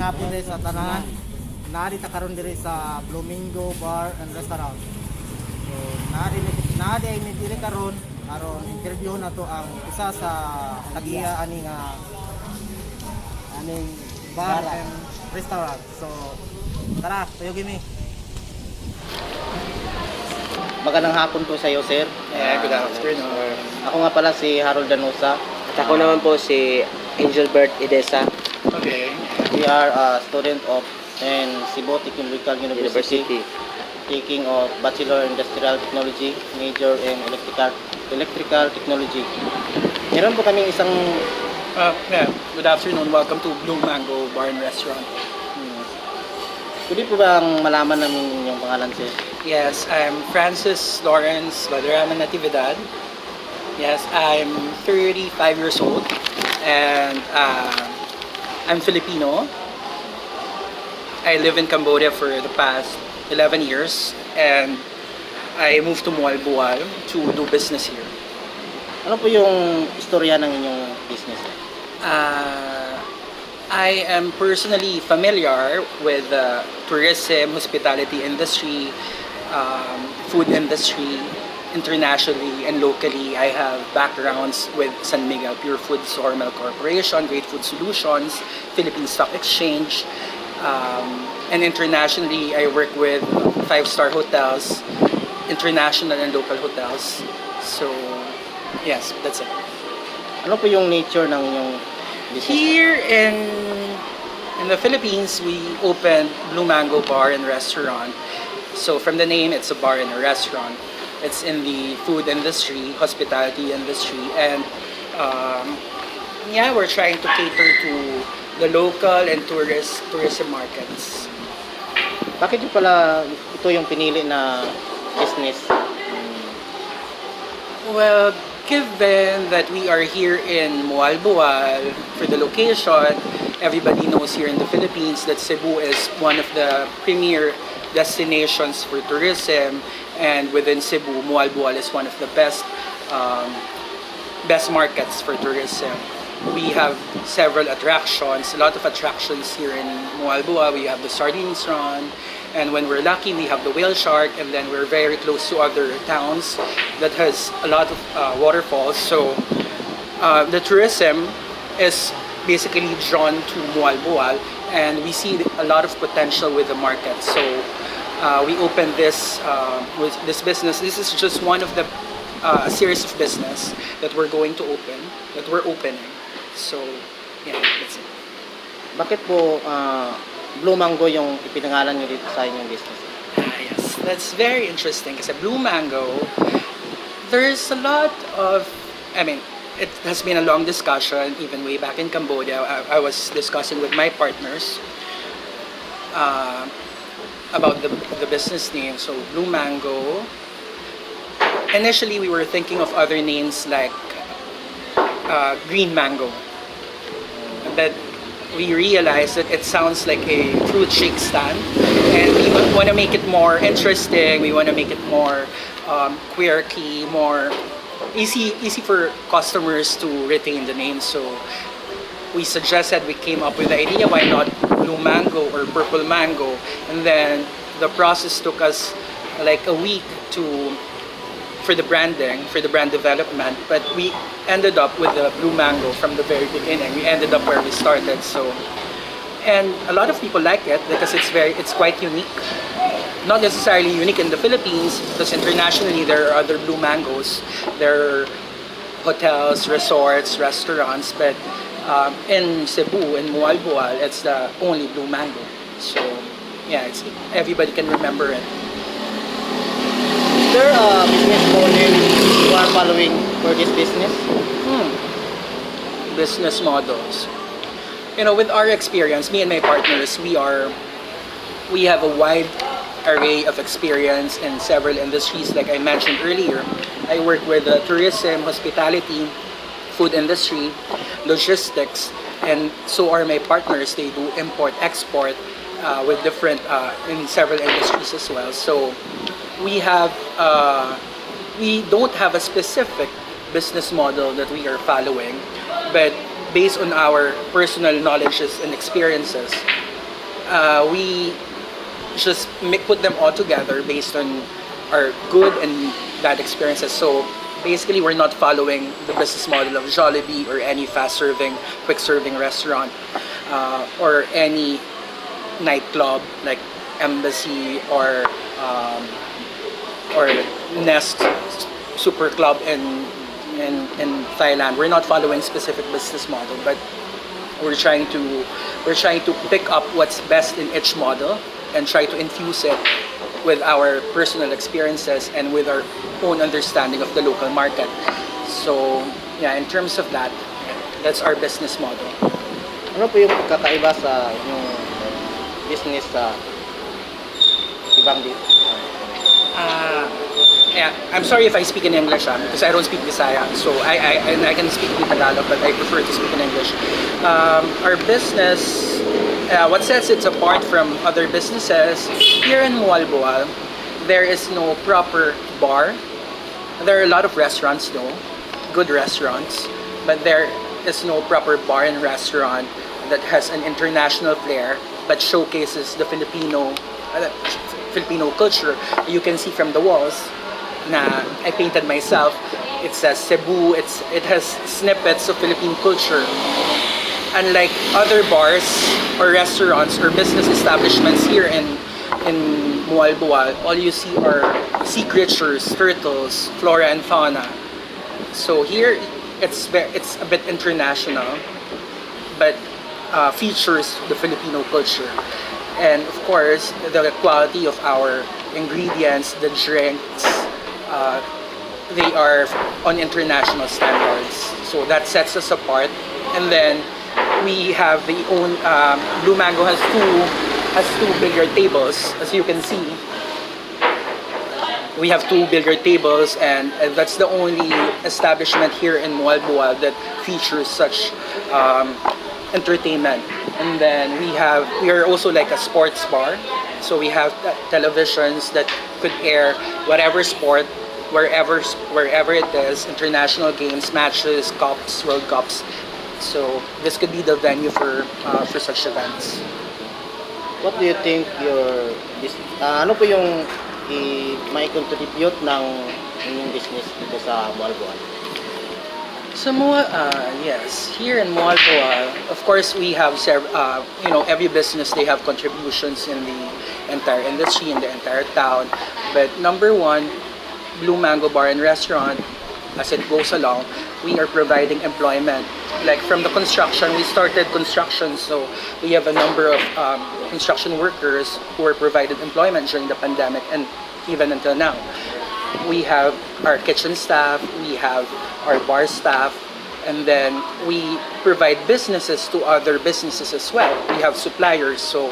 hapon diri sa tanan. Naari ta karon diri sa Flamingo Bar and Restaurant. So naari ay mi diri karon aron interview na to ang isa sa tagiya aning bar and restaurant. So tara, tuyo gimi. Magandang hapon po sa iyo, sir. Good afternoon. Ako nga pala si Harold Danusa. At ako naman po si Angelbert Edesa, Okay. We are a student of Cebu Technological University, taking of Bachelor Industrial Technology, major in electrical technology. Meron po kaming isang Good afternoon. Welcome to Blue Mango Bar and Restaurant. pwede po bang malaman namin yung pangalan, sir? Yes, I'm Francis Lawrence Valderrama Natividad. Yes, I'm 35 years old and I'm Filipino. I live in Cambodia for the past 11 years and I moved to Mualbual to do business here. Ano po yung istorya ng inyong business? I am personally familiar with the tourism, hospitality industry, food industry, internationally and locally. I have backgrounds with San Miguel Pure Foods Hormel Corporation, Great Food Solutions, Philippine Stock Exchange, and internationally I work with 5-star hotels, international and local hotels. So yes, that's it. Ano po yung nature ng inyong business? Here in the Philippines, we opened Blue Mango Bar and Restaurant. So from the name, it's a bar and a restaurant. It's in the food industry, hospitality industry, and yeah, we're trying to cater to the local and tourism markets. Bakit yung pala ito yung pinili na business? Well, given that we are here in Mualbual for the location, everybody knows here in the Philippines that Cebu is one of the premier destinations for tourism, and within Cebu, Mualbual is one of the best markets for tourism. We have several attractions, a lot of attractions here in Mualbual. We have the Sardines Run, and when we're lucky, we have the Whale Shark, and then we're very close to other towns that has a lot of waterfalls. So the tourism is basically drawn to Mualbual, and we see a lot of potential with the market. So we opened this with this business. This is just one of the a series of business that we're going to open, that we're opening. So yeah, that's it. Bakit po Blue Mango yung ipinangalan nyo dito sa inyong business? Yes, that's very interesting kasi Blue Mango, there's a lot of, I mean, it has been a long discussion even way back in Cambodia. I was discussing with my partners about the business name. So Blue Mango, initially we were thinking of other names like Green Mango, but we realized that it sounds like a fruit shake stand, and we want to make it more interesting. We want to make it more quirky, more easy for customers to retain the name. So we suggested, we came up with the idea, why not Blue Mango or Purple Mango? And then the process took us like a week for the branding, for the brand development, but we ended up with the Blue Mango from the very beginning. We ended up where we started. So, and a lot of people like it because it's quite unique. Not necessarily unique in the Philippines, because internationally there are other Blue Mangoes. There are hotels, resorts, restaurants, but in Cebu, in Mualbual, it's the only Blue Mango. So yeah, everybody can remember it. Is there a business model you are following for this business? Business models. You know, with our experience, me and my partners, we have a wide array of experience in several industries. Like I mentioned earlier, I work with the tourism, hospitality, food industry, logistics, and so are my partners. They do import, export with different in several industries as well. So we don't have a specific business model that we are following, but based on our personal knowledges and experiences, we just put them all together based on our good and bad experiences. So basically, we're not following the business model of Jollibee or any fast-serving, quick-serving restaurant or any nightclub like Embassy or Nest Super Club in Thailand. We're not following specific business model, but we're trying to pick up what's best in each model and try to infuse it with our personal experiences and with our own understanding of the local market. So yeah, in terms of that, that's our business model. Ano po yung pagkakaiba sa inyong business sa ibang Yeah, I'm sorry if I speak in English because I don't speak Bisaya. So I can speak in Tagalog, but I prefer to speak in English. Our business, what sets it apart from other businesses, here in Mualboal, there is no proper bar. There are a lot of restaurants though, good restaurants, but there is no proper bar and restaurant that has an international flair but showcases the Filipino culture. You can see from the walls na I painted myself. It says Cebu. It has snippets of Philippine culture. Unlike other bars or restaurants or business establishments here in Mualboal, all you see are sea creatures, turtles, flora and fauna. So here it's a bit international, but features the Filipino culture. And of course, the quality of our ingredients, the drinks, they are on international standards. So that sets us apart. And then we have the own, Blue Mango has two billiard tables, as you can see. We have two billiard tables, and that's the only establishment here in Mualboal that features such entertainment. And then we are also like a sports bar, so we have televisions that could air whatever sport, wherever it is, international games, matches, cups, World Cups. So this could be the venue for such events. What do you think ano po yung may contribute ng inyong business dito sa Mualboal? So yes, here in Mualboal, of course we have every business, they have contributions in the entire industry, in the entire town. But number one, Blue Mango Bar and Restaurant, as it goes along, we are providing employment. Like from the construction, we started construction, so we have a number of construction workers who were provided employment during the pandemic and even until now. We have our kitchen staff, we have our bar staff, and then we provide businesses to other businesses as well. We have suppliers, so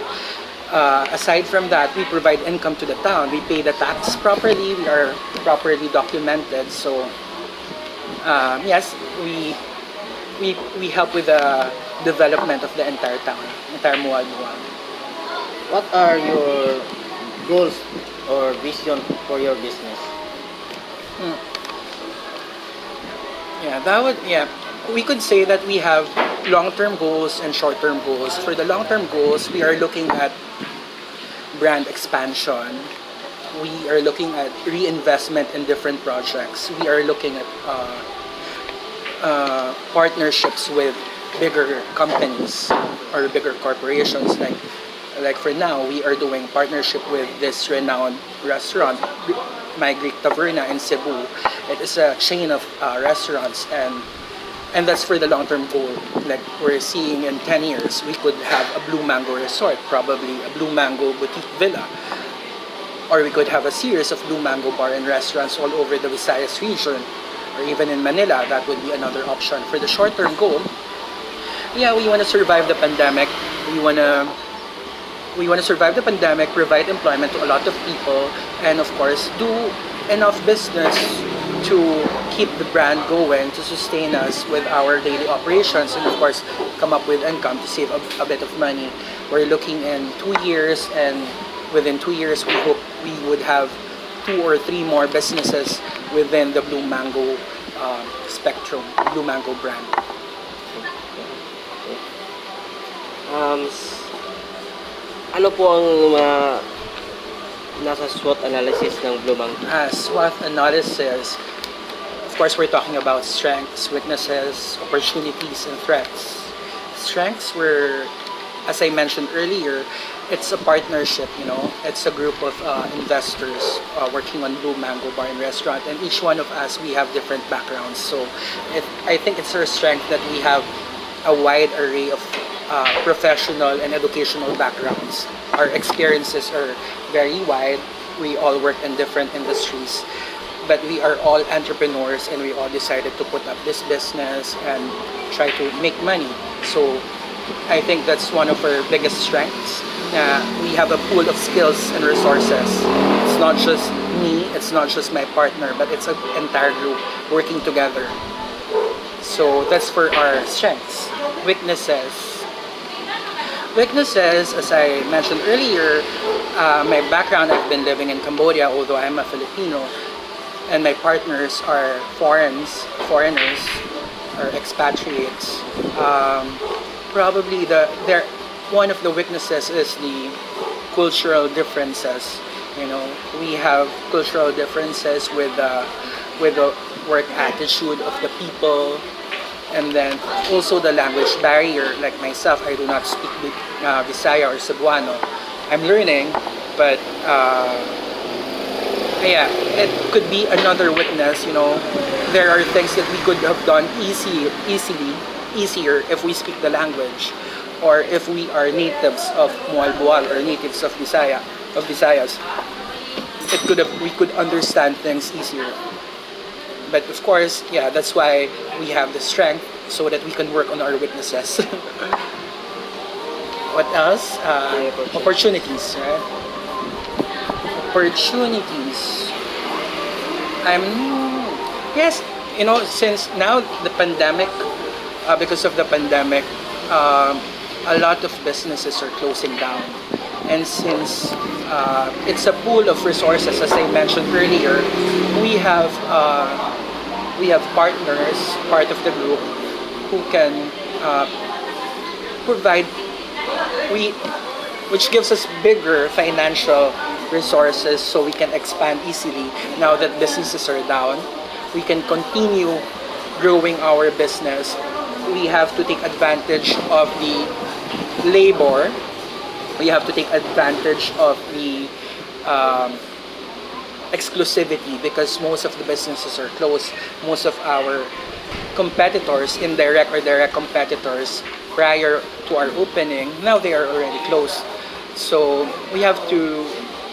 aside from that, we provide income to the town. We pay the tax properly, we are properly documented, so yes, we help with the development of the entire town, entire Mualboal. What are your goals or vision for your business? We could say that we have long-term goals and short-term goals. For the long-term goals, we are looking at brand expansion. We are looking at reinvestment in different projects. We are looking at partnerships with bigger companies or bigger corporations. Like for now, we are doing partnership with this renowned restaurant, My Greek Taverna in Cebu. It is a chain of restaurants, and that's for the long-term goal. Like we're seeing in 10 years, we could have a Blue Mango resort, probably a Blue Mango boutique villa, or we could have a series of Blue Mango bar and restaurants all over the Visayas region, or even in Manila. That would be another option. For the short-term goal, yeah, we want to survive the pandemic. We want to survive the pandemic, provide employment to a lot of people, and of course, do enough business to keep the brand going, to sustain us with our daily operations, and of course, come up with income to save a bit of money. We're looking in 2 years, and within 2 years, we hope we would have 2 or 3 more businesses within the Blue Mango spectrum, Blue Mango brand. Ano po ang nasa SWOT analysis ng Blue Mango? SWOT analysis, of course, we're talking about strengths, weaknesses, opportunities, and threats. Strengths were, as I mentioned earlier, it's a partnership, it's a group of investors working on Blue Mango Bar and Restaurant, and each one of us, we have different backgrounds. So I think it's our strength that we have a wide array of professional and educational backgrounds. Our experiences are very wide. We all work in different industries, but we are all entrepreneurs, and we all decided to put up this business and try to make money. So I think that's one of our biggest strengths. We have a pool of skills and resources. It's not just me, it's not just my partner, but it's an entire group working together. So that's for our strengths. Weaknesses. Weaknesses, as I mentioned earlier, my background, I've been living in Cambodia, although I'm a Filipino, and my partners are foreigners, or expatriates. Probably one of the weaknesses is the cultural differences. We have cultural differences with the work attitude of the people, and then also the language barrier. Like myself, I do not speak Visaya or Cebuano. I'm learning, but yeah, it could be another weakness. There are things that we could have done easier if we speak the language, or if we are natives of Mualbual or natives of Visayas. We could understand things easier. But of course, yeah, that's why we have the strength, so that we can work on our weaknesses. What else? Opportunities, right? Opportunities. Yes, since now the pandemic, because of the pandemic, a lot of businesses are closing down. And since it's a pool of resources, as I mentioned earlier, we have partners, part of the group, who can provide, which gives us bigger financial resources, so we can expand easily. Now that businesses are down, we can continue growing our business. We have to take advantage of the labor. We have to take advantage of the exclusivity, because most of the businesses are closed. Most of our competitors, indirect or direct competitors, prior to our opening, now they are already closed. So we have to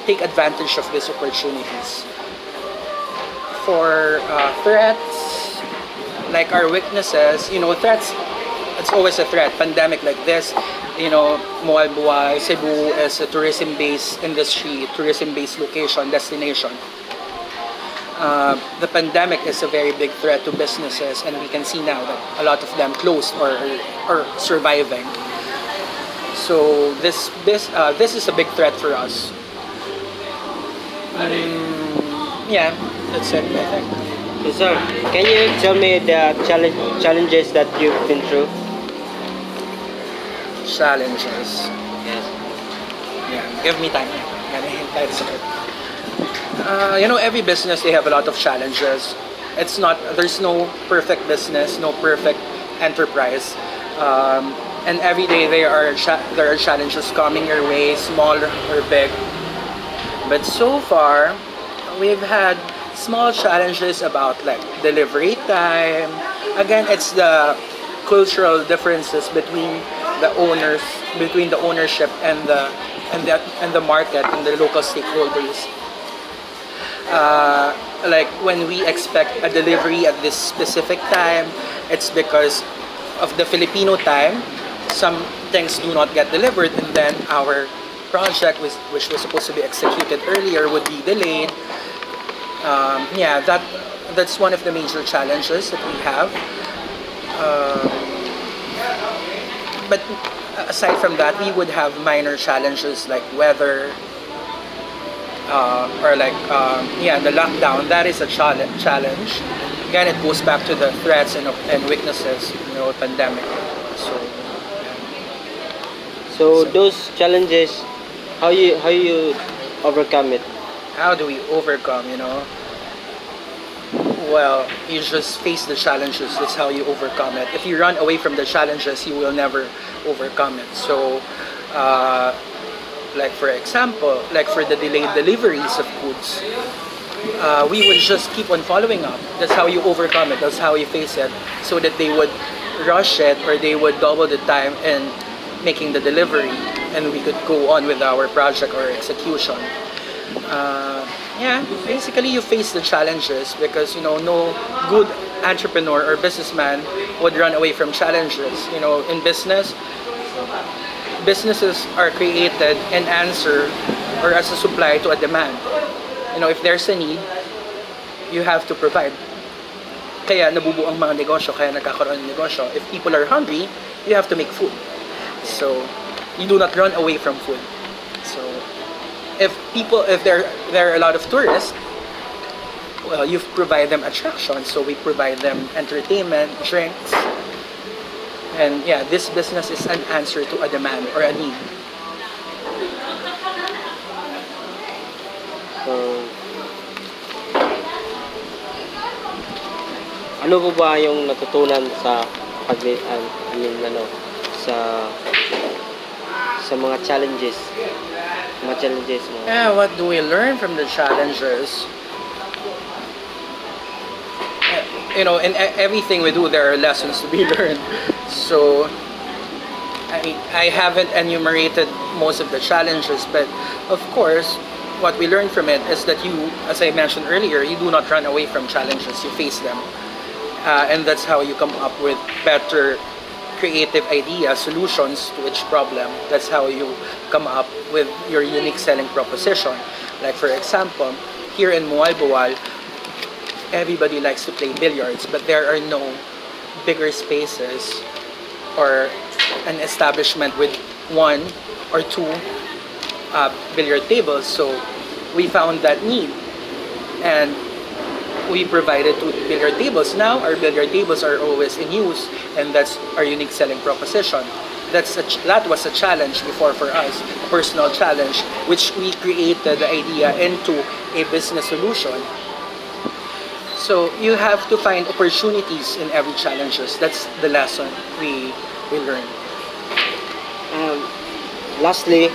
take advantage of these opportunities. For threats, like our weaknesses, threats, it's always a threat. Pandemic like this, Moalbuay, Cebu is a tourism-based industry, tourism-based location, destination. The pandemic is a very big threat to businesses, and we can see now that a lot of them closed or surviving. So this is a big threat for us. Yeah, that's it, I think. Yes, sir. Can you tell me the challenges that you've been through? Challenges. Yes. Yeah, give me time. Every business, they have a lot of challenges. There's no perfect business, no perfect enterprise. And every day there are challenges coming your way, small or big. But so far, we've had small challenges about like delivery time. Again, it's the cultural differences between the owners, between the ownership and the market and the local stakeholders. Like when we expect a delivery at this specific time, it's because of the Filipino time. Some things do not get delivered, and then our project, which was supposed to be executed earlier, would be delayed. Yeah, that's one of the major challenges that we have. But aside from that, we would have minor challenges like weather, or like the lockdown. That is a challenge. Again, it goes back to the threats and weaknesses, pandemic. So those challenges How you overcome it? How do we overcome, you know? Well, you just face the challenges. That's how you overcome it. If you run away from the challenges, you will never overcome it. So, like for example, like for the delayed deliveries of goods, we would just keep on following up. That's how you overcome it. That's how you face it. So that they would rush it or they would double the time in making the delivery, and we could go on with our project or execution. Yeah, basically you face the challenges because you know no good entrepreneur or businessman would run away from challenges. You know, in business, businesses are created and answer or as a supply to a demand. You know, if there's a need, you have to provide. Kaya nabubuo ang mga negosyo, kaya nagkakaroon ng negosyo. If people are hungry, you have to make food. So, you do not run away from food. So, if there are a lot of tourists, well, you provide them attractions. So we provide them entertainment, drinks, and yeah, this business is an answer to a demand or a need. So, ano po ba yung natutunan sa sa mga challenges? Mga challenges mo. Yeah, what do we learn from the challenges? You know, in everything we do, there are lessons to be learned. So, I haven't enumerated most of the challenges, but of course, what we learn from it is that you, as I mentioned earlier, you do not run away from challenges, you face them. And that's how you come up with better creative ideas, solutions to each problem. That's how you come up with your unique selling proposition. Like for example, here in Mualboal, everybody likes to play billiards, but there are no bigger spaces or an establishment with one or two billiard tables. So we found that need and we provided 2 billiard tables. Now our billiard tables are always in use, and that's our unique selling proposition. That was a challenge before for us, a personal challenge, which we created the idea into a business solution. So you have to find opportunities in every challenges. That's the lesson we learned. Lastly,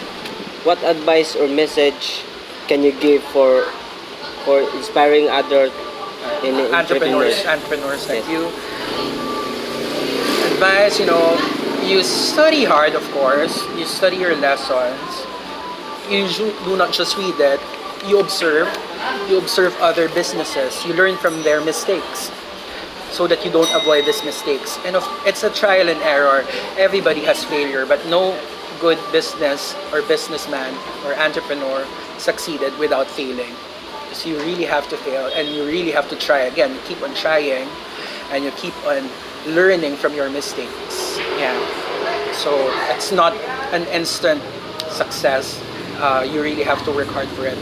what advice or message can you give for inspiring other entrepreneurs like you? Advice, you know, you study hard, of course. You study your lessons. You do not just read it. You observe other businesses. You learn from their mistakes so that you don't avoid these mistakes. And it's a trial and error. Everybody has failure, but no good business or businessman or entrepreneur succeeded without failing. So you really have to fail and you really have to try again. You keep on trying and you keep on learning from your mistakes. Yeah. So it's not an instant success. You really have to work hard for it.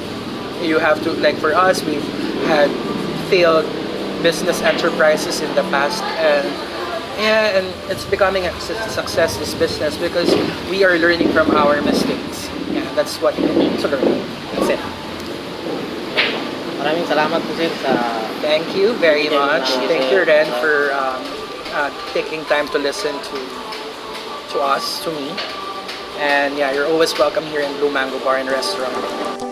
You have to, like for us, we've had failed business enterprises in the past, and yeah, and it's becoming a success, this business, because we are learning from our mistakes. Yeah, that's what you need to learn. That's it. Maraming salamat po sir sa Thank you very much. Thank you, Ren, Sir. for taking time to listen to us, to me. And yeah, you're always welcome here in Blue Mango Bar and Restaurant.